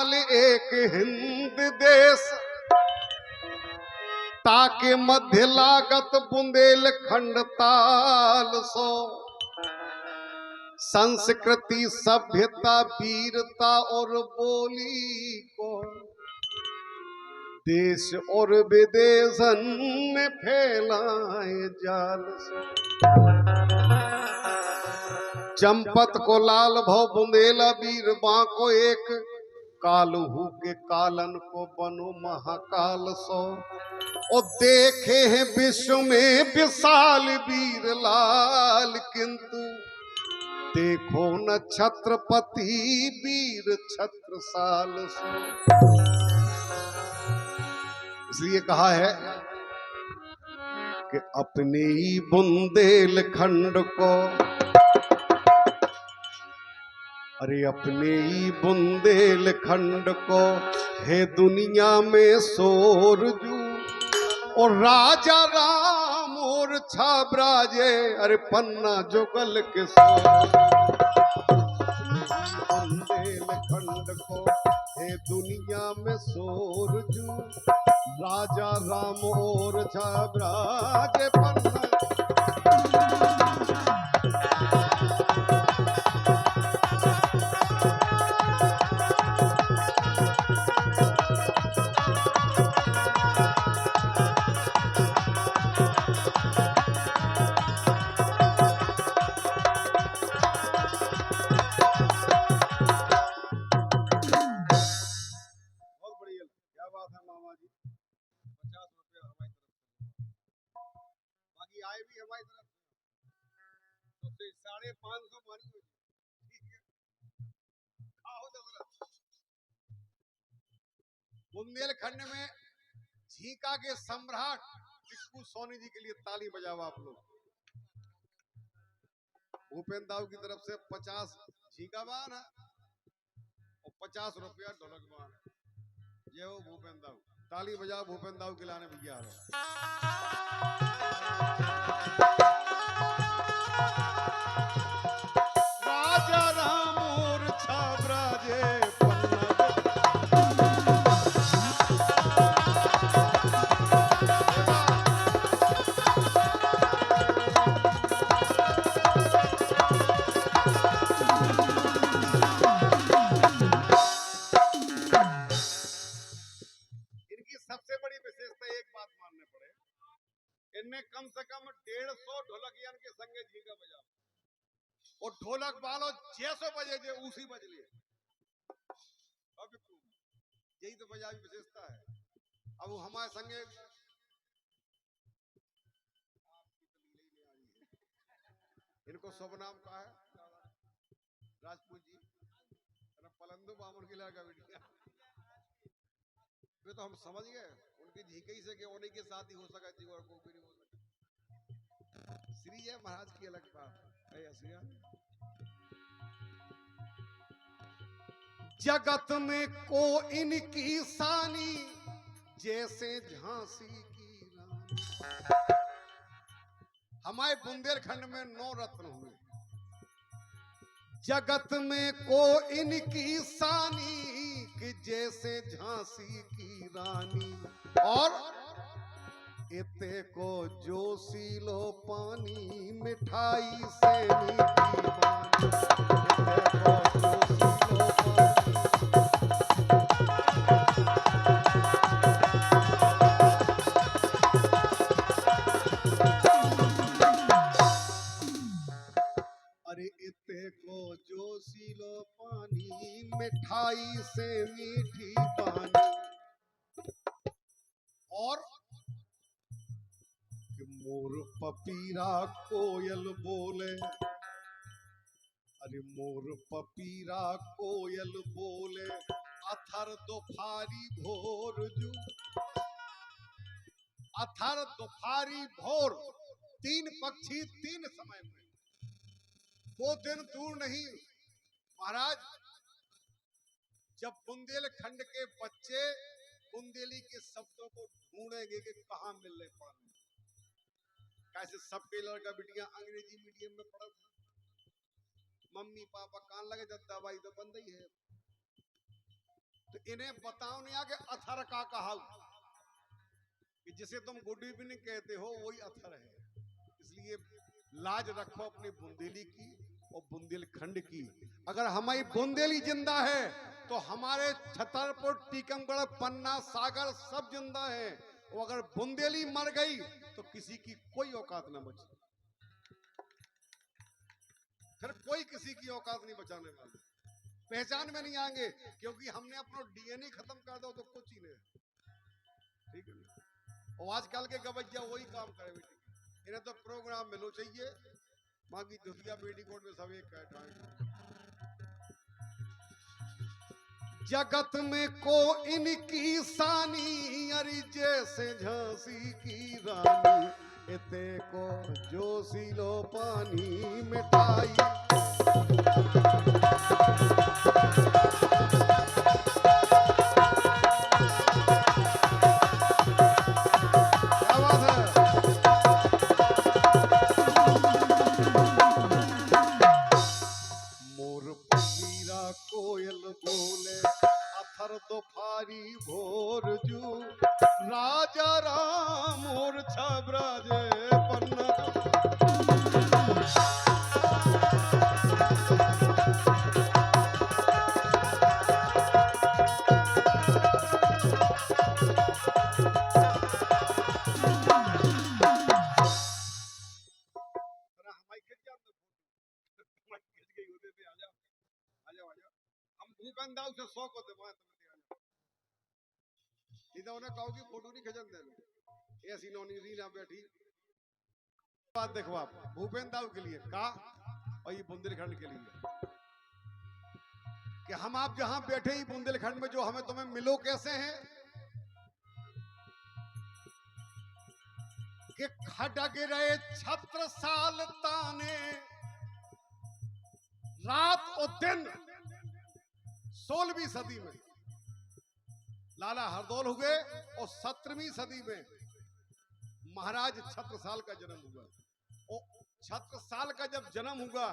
नेपाल एक हिंद देश, ताके मध्य लागत बुंदेलखंड ताल सो। संस्कृति सभ्यता वीरता और बोली को देश और विदेशन में फैलाए जाल सो। चंपत को लाल भव बुंदेला वीर बांको एक, कालहू के कालन को बनो महाकाल सो। और देखे हैं विश्व में विशाल वीर लाल, किंतु देखो न छत्रपति वीर छत्रसाल सो। इसलिए कहा है कि अपने ही बुंदेलखंड को, अरे अपने ही बुंदेलखंड को है दुनिया में शोरजू। और राजा राम और छाबराजे, अरे पन्ना जुगल के सो। बुंदेलखंड को है दुनिया में शोरजू, राजा राम और छाबराजे पन्ना। आए भी हमारी तरफ तो 550 मानी हुई। ठीक है, आओ दशरथ। बुंदेलखंड में झीका के सम्राट टिप्पू सोनी जी के लिए ताली बजाओ आप लोग। भूपेंद्र दाऊ की तरफ से 50 झीका बान है और 50 रुपया ढोलक बान है। ये हो भूपेंद्र दाऊ, ताली बजाओ भूपेंद्र दाऊ के लाने भैया। राजा राम और छाबराजे इनने कम से कम 150 ढोलकियन के संगे झीका बजा और ढोलक वालों जैसो बजे जे उसी बज लिए। यही तो पंजाबी विशेषता है। अब वो हमारे संगे इनको शुभ नाम का है राजपूत जी, पलंदू बामुर की लड़का बेटिया। वे तो हम समझ गए उनकी झीके से कि उन्हीं के साथ ही हो सका जी और कोई नहीं हो सका। श्री जय महाराज की अलग बात है। जगत में को इनकी सानी जैसे झांसी की रानी। हमारे बुंदेलखंड में 9 रत्न हुए। जगत में को इनकी सानी कि जैसे झांसी की रानी, और इते को जोशी लो पानी मिठाई से मीठी पानी। इते को जोशी लो जोशी लो पानी मिठाई से मीठी पानी। और कि मोर पपीरा कोयल बोले, अरे मोर पपीरा कोयल बोले अथर दोपहरी भोर जू। अथर दोपहरी भोर, 3 पक्षी 3 समय में। वो दिन दूर नहीं महाराज जब बुंदेलखंड के बच्चे बुंदेली के शब्दों को ढूंढेंगे कि कहां मिल रहे पानी। कैसे सबके लड़का बिटिया अंग्रेजी मीडियम में पढ़ा, मम्मी पापा कान लगे दद्दा भाई तो बंद ही है। तो इन्हें बताओ नहीं आगे अथर का कहा कि जिसे तुम गुड इवनिंग कहते हो वही अथर है। इसलिए लाज रखो अपनी बुंदेली की और बुंदेलखंड की। अगर हमारी बुंदेली जिंदा है तो हमारे छतरपुर, टीकमगढ़, पन्ना, सागर सब जिंदा है। और अगर बुंदेली मर गई तो किसी की कोई औकात ना बची, फिर कोई किसी की औकात नहीं बचाने वाला, पहचान में नहीं आएंगे, क्योंकि हमने अपना डीएनए खत्म कर दो तो कुछ ही नहीं। ठीक है। और आजकल के गवैया वही काम करे बेटी, इन्हें तो प्रोग्राम मिलो चाहिए, बाकी दुधिया बेटी कोट में सब एक कहता। जगत में को इनकी सानी, अरे जैसे झांसी की रानी, इते को जोशी लो पानी मिठाई। क्या बात है। मोर पकीरा कोयल बोले, अथर दोपहरी भोर जू, राजा राम और छबराजे पन्ना। भूपेंद्र से 100 को दे सीधा उन्हें कहो कि फोटो नहीं खिंचन दे, ऐसी नौनी रीना बैठी। बात देखो आप भूपेंद्र के लिए का और ये बुंदेलखंड के लिए कि हम आप जहां बैठे ही बुंदेलखंड में जो हमें तुम्हें मिलो कैसे हैं कि खडग रहे छत्र साल ताने, रात और दिन 16वीं सदी में लाला हरदौल हुए और 17वीं सदी में महाराज छत्रसाल का जन्म हुआ। और छत्रसाल का जब जन्म हुआ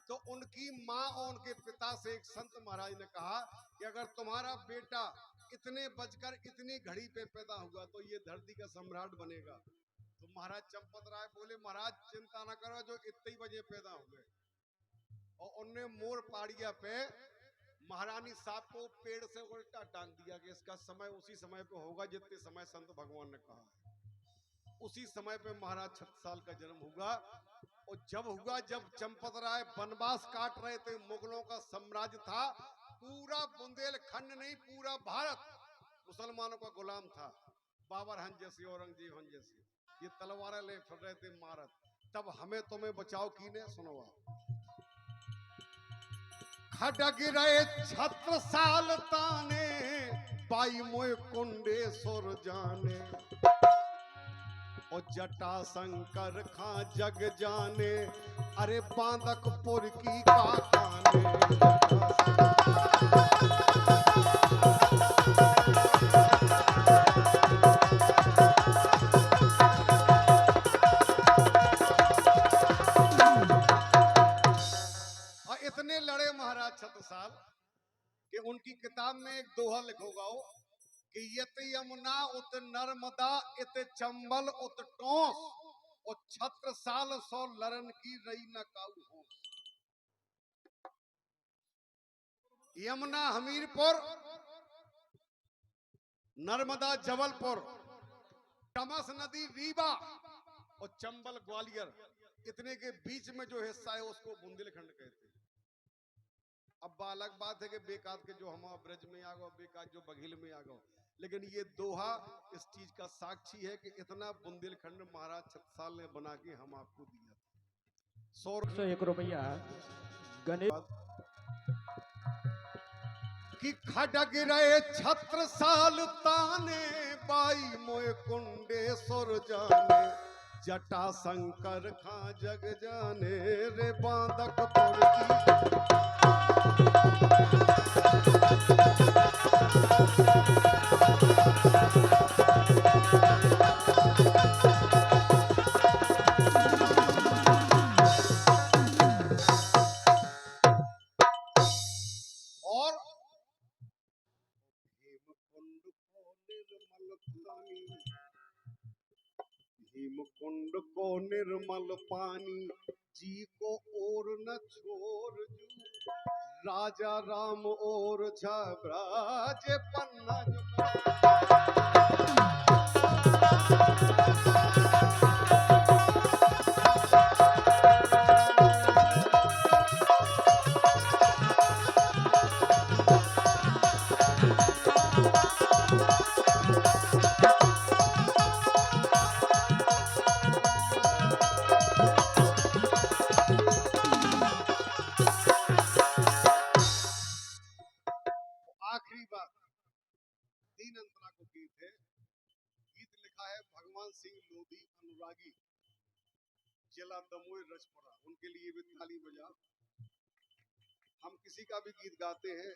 तो उनकी मां और उनके पिता से एक संत महाराज ने कहा कि अगर तुम्हारा बेटा इतने बजकर इतनी घड़ी पे पैदा हुआ तो ये धरती का सम्राट बनेगा। तो महाराज चंपत राय बोले, महाराज चिंता ना करो, जो इतने बजे पैदा हुए। और उनने मोर पाड़िया पे महारानी साहब को पेड़ से उल्टा टांग दिया कि इसका समय उसी समय पे होगा जितने समय संत भगवान ने कहा है। उसी समय पे महाराज छत्रसाल का जन्म हुआ। और जब हुआ, जब चंपत राय वनवास काट रहे थे, मुगलों का साम्राज्य था, पूरा बुंदेलखंड नहीं पूरा भारत मुसलमानों का गुलाम था। बाबर हंस जैसे, औरंगजेब हंस जैसे ये तलवारें ले फिर रहे थे मारत। तब हमें तुम्हें बचाव की ने सुनो आप। खडग रहे छत्रसाल ताने, बाई मोय कुंडे सुर जाने, और जटा शंकर खां जग जाने, अरे बांदकपुर की काकाने। और इतने लड़े महाराज छत्रसाल कि उनकी किताब में एक दोहा लिखोगा कि यत यमुना उत नर्मदा इत चंबल उत टोंस, और छत्रसाल सौ लरन की रई न काऊ हो। यमुना हमीरपुर, नर्मदा जबलपुर, तमस नदी रीवा और चंबल ग्वालियर, इतने के बीच में जो हिस्सा है उसको बुंदेलखंड कहते हैं। अब अलग बात है कि बेकात के जो हम ब्रज में आ गए, बेकात जो बघील में आ गए, लेकिन ये दोहा इस चीज का साक्षी है कि इतना बुंदेलखंड महाराज छत्रसाल ने बना के हम आपको दिया था। 101 रुपया गणेश कि खडग रहे छत्रसाल ताने, बाई मोय कुंडे सुर जाने, जटा शंकर खां जग जाने, रे बांदकपुर की। हिमकुंड को निर्मल पानी जी को और न छोड़ जू राजा राम और छब्राज पन्ना आखिरी बात तीन अंतरा को गीत है। गीत लिखा है भगवान सिंह लोधी अनुरागी जिला दमोह रजपुरा, उनके लिए भी ताली बजा। हम किसी का भी गीत गाते हैं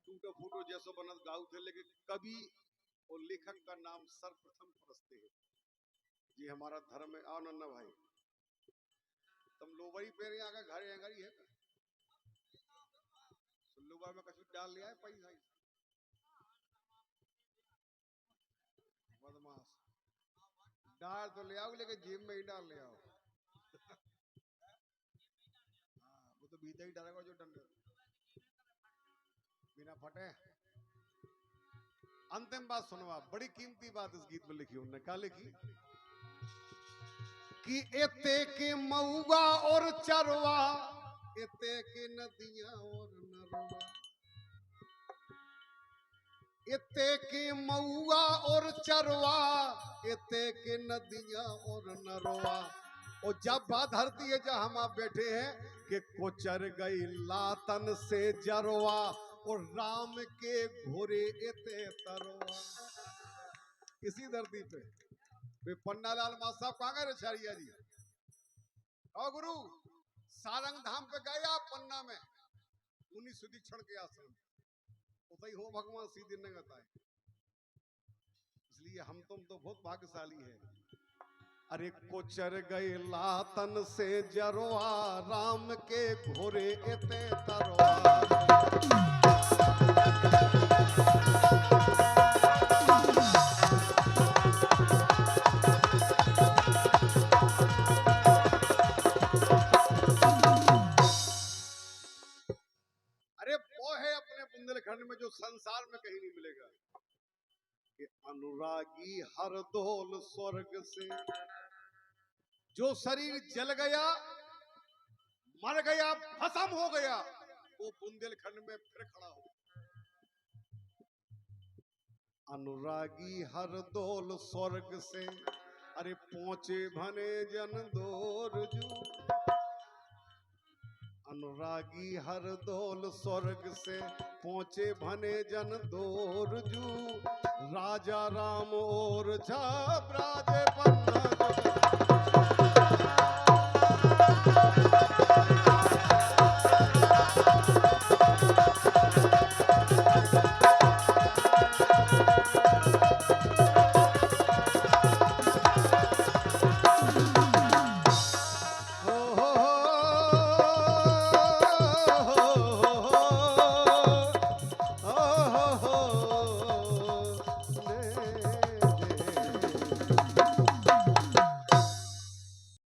टूटो फूटो जैसो बनत गाऊ थे, लेकिन कवि और लेखक का नाम सर्वप्रथम परस्ते है। ये हमारा धर्म है। आओ नन्ना भाई, तुम लोबरी पे यहाँ का घर एंगरी है सुल्लूबा में कछु डाल लिया है पैसा बदमाश डाल तो ले आओ, लेकिन जेब में ही डाल ले आओ। हाँ, वो तो भीतर ही डालेगा जो डंडे बिना फटे। अंतिम बात सुनो आप, बड़ी कीमती बात इस गीत में लिखी उन्होंने। क्या लिखी कि एते के मऊआ और चरवा, एते के नदियां और नरवा, एते के मऊआ और चरवा, एते के नदियां और नरवा। और जब बात धरती है जहां हम आप बैठे हैं कि कोचर गई लातन से जरवा और राम के घोरे एते तरवा। इसी धरती पे वे पन्नालाल मां साहब कहाँ गए रछारिया जी? ओ गुरु सारंग धाम पे गए आप पन्ना में, उन्हीं सुदीक्षण के आश्रम उतई हो भगवान सीधे ने बताए। इसलिए हम तुम तो बहुत भाग्यशाली है। अरे कोचर गए लातन से जरवा राम के घोरे एते तरवा। बुंदेलखंड में जो संसार में कहीं नहीं मिलेगा कि अनुरागी हर दौल स्वर्ग से। जो शरीर जल गया, मर गया, भस्म हो गया, वो बुंदेलखंड में फिर खड़ा हो। अनुरागी हर दौल स्वर्ग से, अरे पहुंचे भने जन दोर जू। अनुरागी हर दौल स्वर्ग से पहुंचे भने जन दोरजू राजा राम और छब्राज पन्ना।